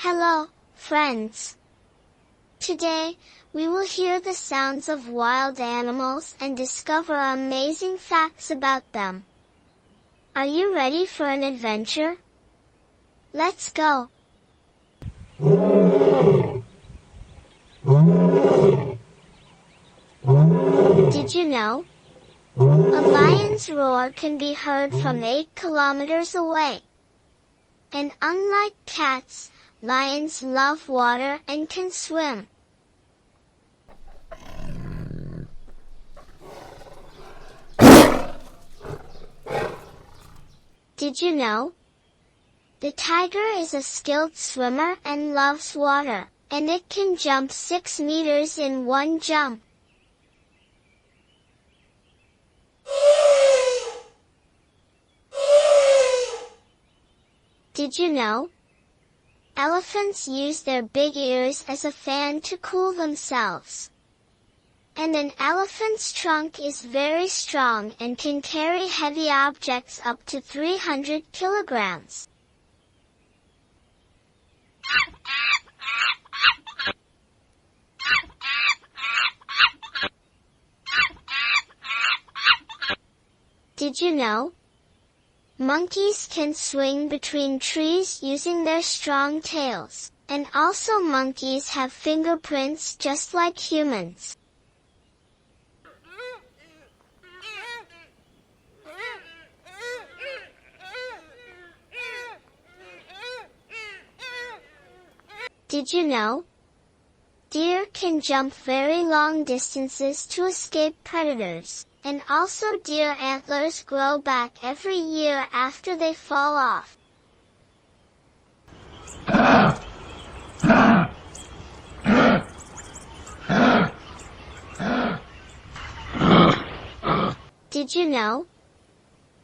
Hello, friends. Today, we will hear the sounds of wild animals and discover amazing facts about them. Are you ready for an adventure? Let's go! Did you know? A lion's roar can be heard from 8 kilometers away. And unlike cats, lions love water and can swim. Did you know? The tiger is a skilled swimmer and loves water, and it can jump 6 meters in one jump. Did you know? Elephants use their big ears as a fan to cool themselves. And an elephant's trunk is very strong and can carry heavy objects up to 300 kilograms. Did you know? Monkeys can swing between trees using their strong tails, and also monkeys have fingerprints just like humans. Did you know? Deer can jump very long distances to escape predators. And also deer antlers grow back every year after they fall off. Did you know?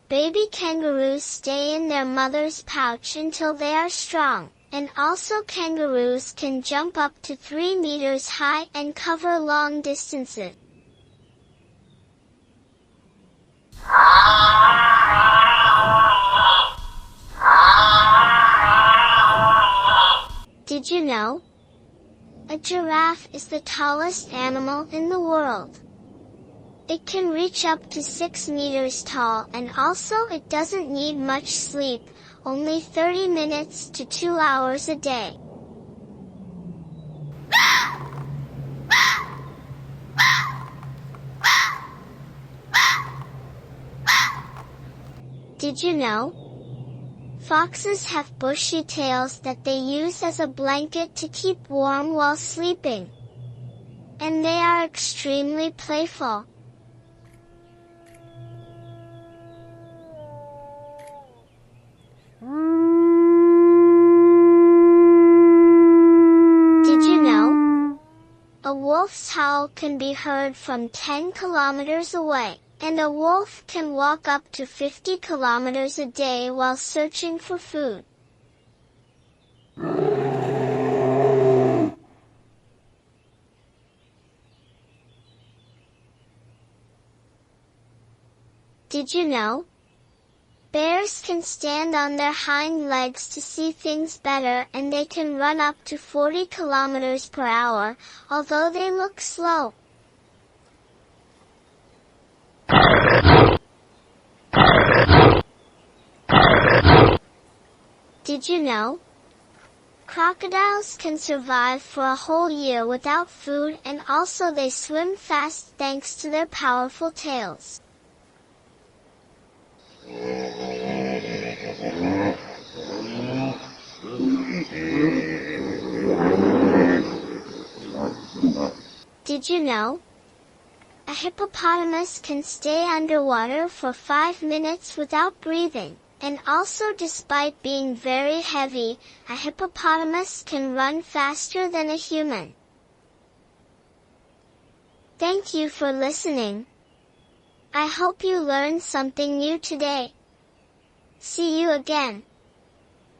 Baby kangaroos stay in their mother's pouch until they are strong, and also kangaroos can jump up to 3 meters high and cover long distances. Did you know? A giraffe is the tallest animal in the world. It can reach up to 6 meters tall, and also it doesn't need much sleep, only 30 minutes to 2 hours a day. Did you know? Foxes have bushy tails that they use as a blanket to keep warm while sleeping. And they are extremely playful. Did you know? A wolf's howl can be heard from 10 kilometers away. And a wolf can walk up to 50 kilometers a day while searching for food. Did you know? Bears can stand on their hind legs to see things better, and they can run up to 40 kilometers per hour, although they look slow. Did you know? Crocodiles can survive for a whole year without food, and also they swim fast thanks to their powerful tails. Did you know? A hippopotamus can stay underwater for 5 minutes without breathing. And also, despite being very heavy, a hippopotamus can run faster than a human. Thank you for listening. I hope you learned something new today. See you again.